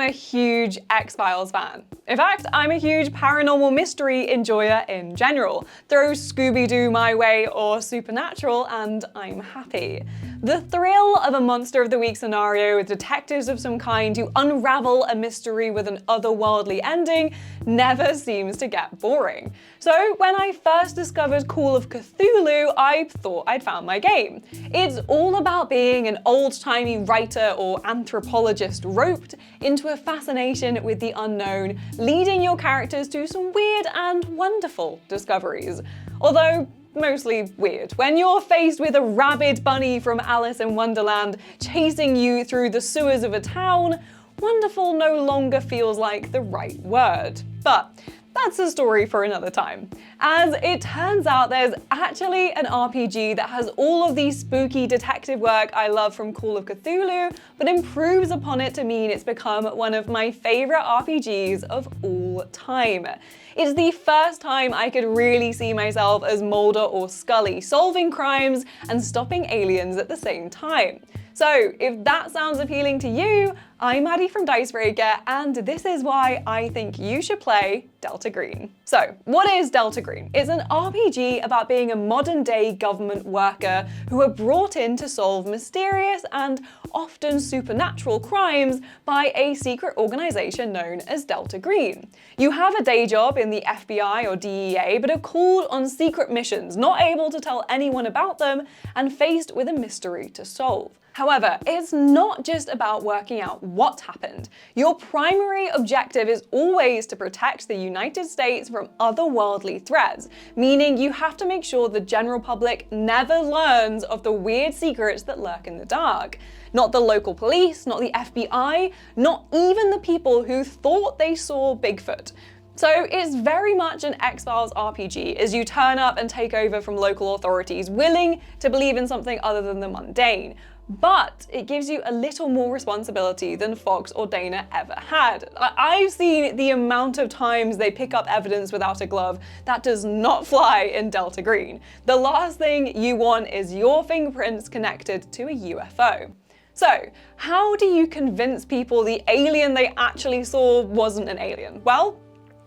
a huge X-Files fan. In fact, I'm a huge paranormal mystery enjoyer in general. Throw Scooby-Doo my way or Supernatural and I'm happy. The thrill of a Monster of the Week scenario with detectives of some kind who unravel a mystery with an otherworldly ending never seems to get boring. So when I first discovered Call of Cthulhu, I thought I'd found my game. It's all about being an old-timey writer or anthropologist roped into a fascination with the unknown, leading your characters to some weird and wonderful discoveries. Although, mostly weird. When you're faced with a rabid bunny from Alice in Wonderland chasing you through the sewers of a town, wonderful no longer feels like the right word. But that's a story for another time. As it turns out, there's actually an RPG that has all of the spooky detective work I love from Call of Cthulhu, but improves upon it to mean it's become one of my favorite RPGs of all time. It's the first time I could really see myself as Mulder or Scully, solving crimes and stopping aliens at the same time. So if that sounds appealing to you, I'm Maddie from Dicebreaker, and this is why I think you should play Delta Green. So, what is Delta Green? It's an RPG about being a modern-day government worker who are brought in to solve mysterious and often supernatural crimes by a secret organization known as Delta Green. You have a day job in the FBI or DEA, but are called on secret missions, not able to tell anyone about them, and faced with a mystery to solve. However, it's not just about working out what happened. Your primary objective is always to protect the United States from otherworldly threats, meaning you have to make sure the general public never learns of the weird secrets that lurk in the dark. Not the local police, not the FBI, not even the people who thought they saw Bigfoot. So it's very much an X-Files RPG as you turn up and take over from local authorities, willing to believe in something other than the mundane. But it gives you a little more responsibility than Fox or Dana ever had. I've seen the amount of times they pick up evidence without a glove. That does not fly in Delta Green. The last thing you want is your fingerprints connected to a UFO. So, how do you convince people the alien they actually saw wasn't an alien? Well,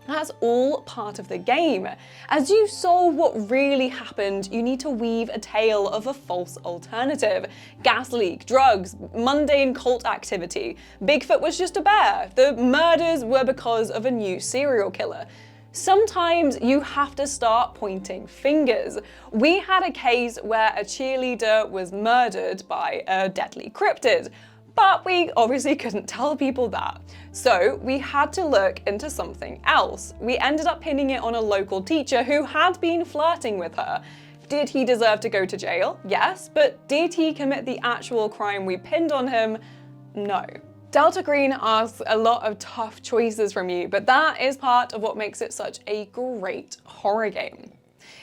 that's all part of the game. As you solve what really happened, you need to weave a tale of a false alternative. Gas leak, drugs, mundane cult activity. Bigfoot was just a bear. The murders were because of a new serial killer. Sometimes you have to start pointing fingers. We had a case where a cheerleader was murdered by a deadly cryptid. But we obviously couldn't tell people that. So we had to look into something else. We ended up pinning it on a local teacher who had been flirting with her. Did he deserve to go to jail? Yes, but did he commit the actual crime we pinned on him? No. Delta Green asks a lot of tough choices from you, but that is part of what makes it such a great horror game.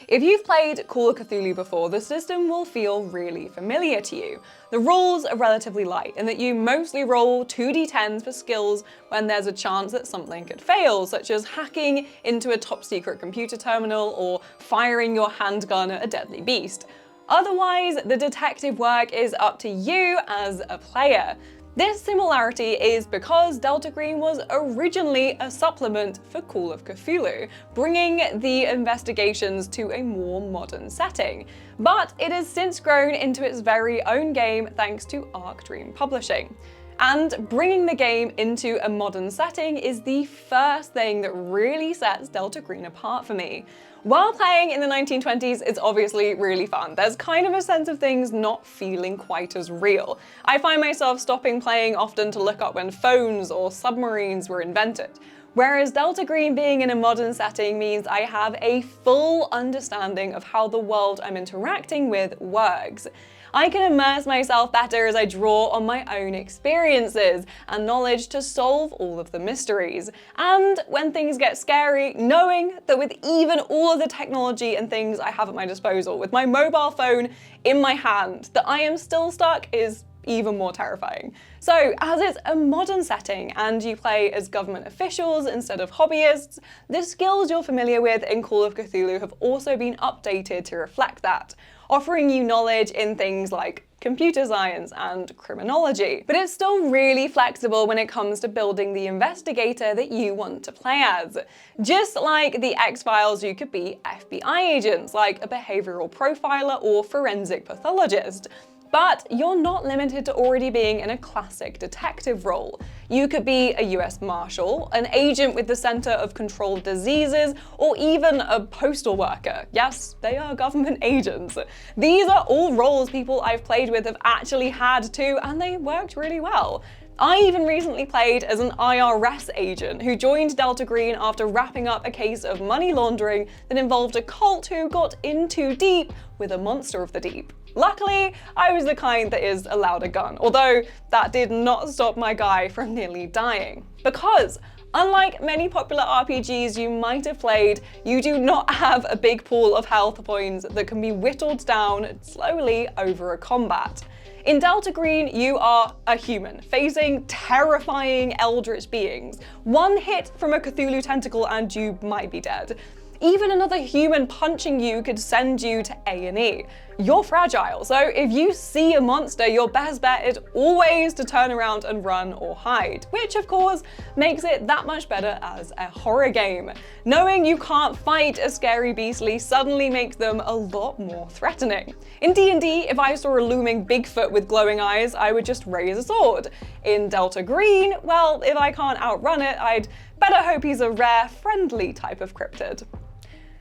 If you've played Call of Cthulhu before, the system will feel really familiar to you. The rules are relatively light in that you mostly roll 2d10s for skills when there's a chance that something could fail, such as hacking into a top secret computer terminal or firing your handgun at a deadly beast. Otherwise, the detective work is up to you as a player. This similarity is because Delta Green was originally a supplement for Call of Cthulhu, bringing the investigations to a more modern setting. But it has since grown into its very own game thanks to Arc Dream Publishing. And bringing the game into a modern setting is the first thing that really sets Delta Green apart for me. While playing in the 1920s, it's obviously really fun. There's kind of a sense of things not feeling quite as real. I find myself stopping playing often to look up when phones or submarines were invented. Whereas Delta Green being in a modern setting means I have a full understanding of how the world I'm interacting with works. I can immerse myself better as I draw on my own experiences and knowledge to solve all of the mysteries. And when things get scary, knowing that with even all of the technology and things I have at my disposal, with my mobile phone in my hand, that I am still stuck is even more terrifying. So, as it's a modern setting and you play as government officials instead of hobbyists, the skills you're familiar with in Call of Cthulhu have also been updated to reflect that, offering you knowledge in things like computer science, and criminology. But it's still really flexible when it comes to building the investigator that you want to play as. Just like the X-Files, you could be FBI agents, like a behavioral profiler or forensic pathologist. But you're not limited to already being in a classic detective role. You could be a US Marshal, an agent with the Center of Controlled Diseases, or even a postal worker. Yes, they are government agents. These are all roles people I've played with have actually had to, and they worked really well. I even recently played as an IRS agent who joined Delta Green after wrapping up a case of money laundering that involved a cult who got in too deep with a monster of the deep. Luckily, I was the kind that is allowed a gun, although that did not stop my guy from nearly dying. Because unlike many popular RPGs you might have played, you do not have a big pool of health points that can be whittled down slowly over a combat. In Delta Green, you are a human, facing terrifying eldritch beings. One hit from a Cthulhu tentacle and you might be dead. Even another human punching you could send you to A&E. You're fragile, so if you see a monster, your best bet is always to turn around and run or hide, which of course makes it that much better as a horror game. Knowing you can't fight a scary beastly suddenly makes them a lot more threatening. In D&D, if I saw a looming Bigfoot with glowing eyes, I would just raise a sword. In Delta Green, well, if I can't outrun it, I'd better hope he's a rare, friendly type of cryptid.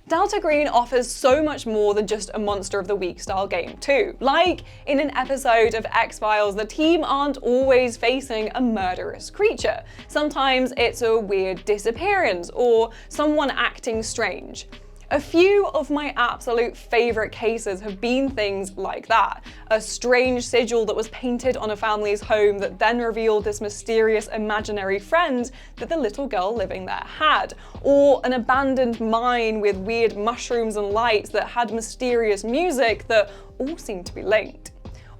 Delta Green offers so much more than just a Monster of the Week style game too. Like in an episode of X-Files, the team aren't always facing a murderous creature. Sometimes it's a weird disappearance or someone acting strange. A few of my absolute favourite cases have been things like that. A strange sigil that was painted on a family's home that then revealed this mysterious imaginary friend that the little girl living there had. Or an abandoned mine with weird mushrooms and lights that had mysterious music that all seemed to be linked.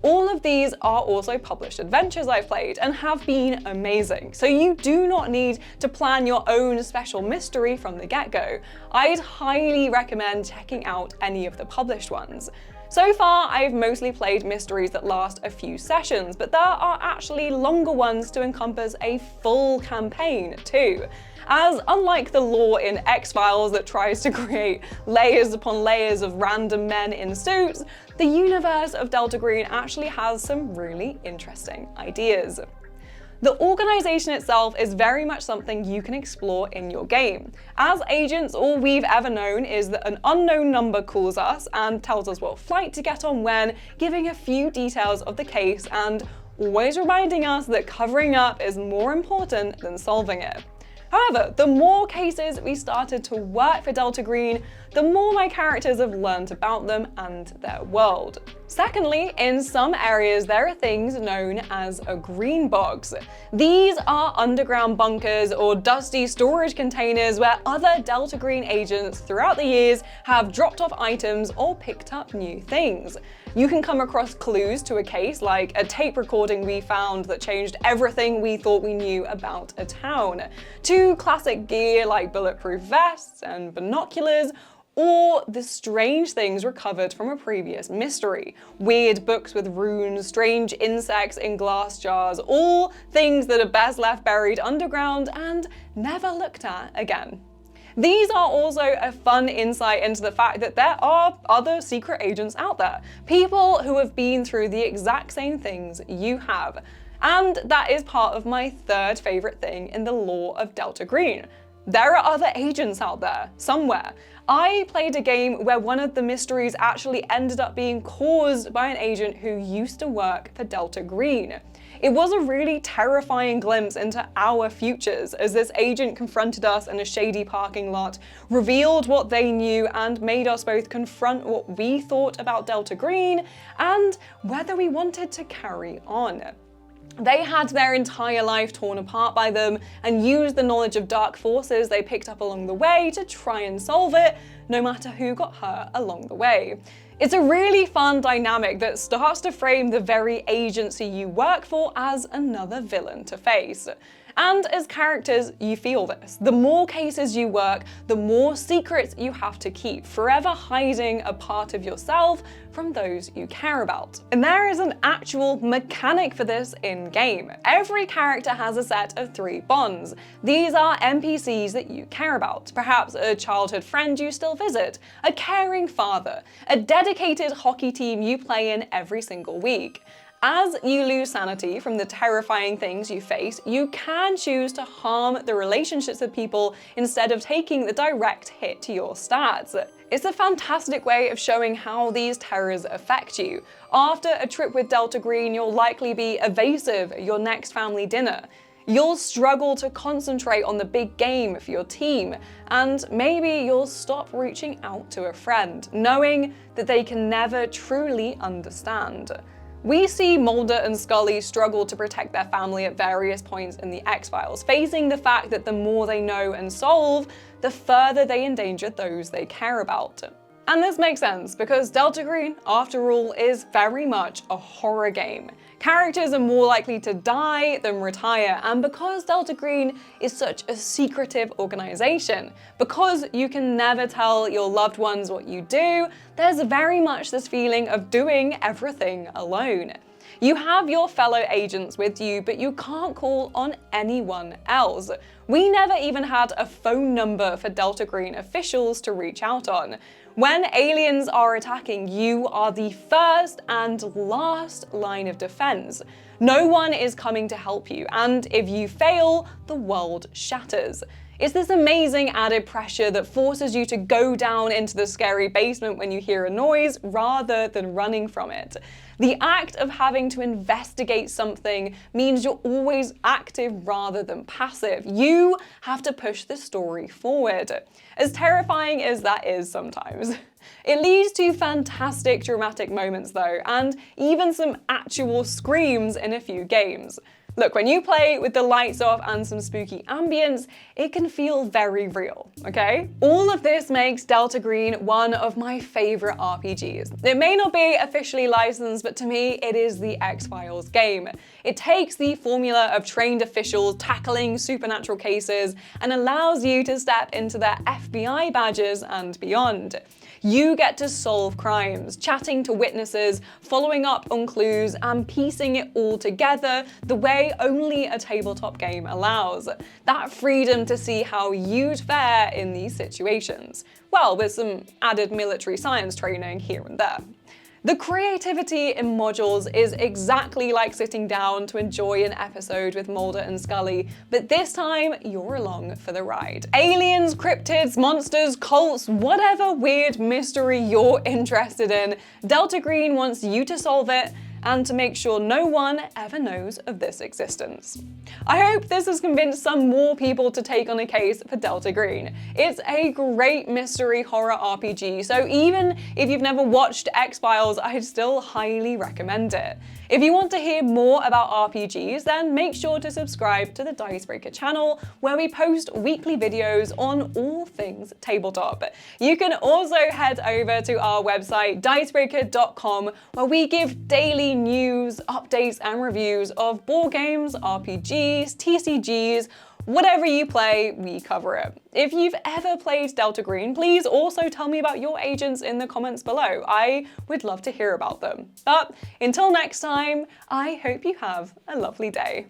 All of these are also published adventures I've played and have been amazing, so you do not need to plan your own special mystery from the get-go. I'd highly recommend checking out any of the published ones. So far, I've mostly played mysteries that last a few sessions, but there are actually longer ones to encompass a full campaign too. As unlike the lore in X-Files that tries to create layers upon layers of random men in suits, the universe of Delta Green actually has some really interesting ideas. The organization itself is very much something you can explore in your game. As agents, all we've ever known is that an unknown number calls us and tells us what flight to get on when, giving a few details of the case and always reminding us that covering up is more important than solving it. However, the more cases we started to work for Delta Green, the more my characters have learned about them and their world. Secondly, in some areas there are things known as a green box. These are underground bunkers or dusty storage containers where other Delta Green agents throughout the years have dropped off items or picked up new things. You can come across clues to a case, like a tape recording we found that changed everything we thought we knew about a town, to classic gear like bulletproof vests and binoculars, or the strange things recovered from a previous mystery. Weird books with runes, strange insects in glass jars, all things that are best left buried underground and never looked at again. These are also a fun insight into the fact that there are other secret agents out there, people who have been through the exact same things you have. And that is part of my third favourite thing in the lore of Delta Green. There are other agents out there, somewhere. I played a game where one of the mysteries actually ended up being caused by an agent who used to work for Delta Green. It was a really terrifying glimpse into our futures as this agent confronted us in a shady parking lot, revealed what they knew, and made us both confront what we thought about Delta Green and whether we wanted to carry on. They had their entire life torn apart by them and used the knowledge of dark forces they picked up along the way to try and solve it, no matter who got hurt along the way. It's a really fun dynamic that starts to frame the very agency you work for as another villain to face. And as characters, you feel this. The more cases you work, the more secrets you have to keep, forever hiding a part of yourself from those you care about. And there is an actual mechanic for this in-game. Every character has a set of 3 bonds. These are NPCs that you care about. Perhaps a childhood friend you still visit, a caring father, a dedicated hockey team you play in every single week. As you lose sanity from the terrifying things you face, you can choose to harm the relationships with people instead of taking the direct hit to your stats. It's a fantastic way of showing how these terrors affect you. After a trip with Delta Green, you'll likely be evasive at your next family dinner. You'll struggle to concentrate on the big game for your team, and maybe you'll stop reaching out to a friend, knowing that they can never truly understand. We see Mulder and Scully struggle to protect their family at various points in the X-Files, facing the fact that the more they know and solve, the further they endanger those they care about. And this makes sense, because Delta Green, after all, is very much a horror game. Characters are more likely to die than retire, and because Delta Green is such a secretive organization, because you can never tell your loved ones what you do, there's very much this feeling of doing everything alone. You have your fellow agents with you, but you can't call on anyone else. We never even had a phone number for Delta Green officials to reach out on. When aliens are attacking, you are the first and last line of defense. No one is coming to help you, and if you fail, the world shatters. It's this amazing added pressure that forces you to go down into the scary basement when you hear a noise rather than running from it. The act of having to investigate something means you're always active rather than passive. You have to push the story forward. As terrifying as that is sometimes. It leads to fantastic dramatic moments though, and even some actual screams in a few games. Look, when you play with the lights off and some spooky ambience, it can feel very real, okay? All of this makes Delta Green one of my favorite RPGs. It may not be officially licensed, but to me, it is the X-Files game. It takes the formula of trained officials tackling supernatural cases and allows you to step into their FBI badges and beyond. You get to solve crimes, chatting to witnesses, following up on clues, and piecing it all together the way only a tabletop game allows. That freedom to see how you'd fare in these situations. Well, with some added military science training here and there. The creativity in modules is exactly like sitting down to enjoy an episode with Mulder and Scully, but this time you're along for the ride. Aliens, cryptids, monsters, cults, whatever weird mystery you're interested in, Delta Green wants you to solve it and to make sure no one ever knows of this existence. I hope this has convinced some more people to take on a case for Delta Green. It's a great mystery horror RPG, so even if you've never watched X-Files, I'd still highly recommend it. If you want to hear more about RPGs, then make sure to subscribe to the Dicebreaker channel, where we post weekly videos on all things tabletop. You can also head over to our website, dicebreaker.com, where we give daily news, updates, and reviews of board games, RPGs, TCGs, whatever you play, we cover it. If you've ever played Delta Green, please also tell me about your agents in the comments below. I would love to hear about them. But until next time, I hope you have a lovely day.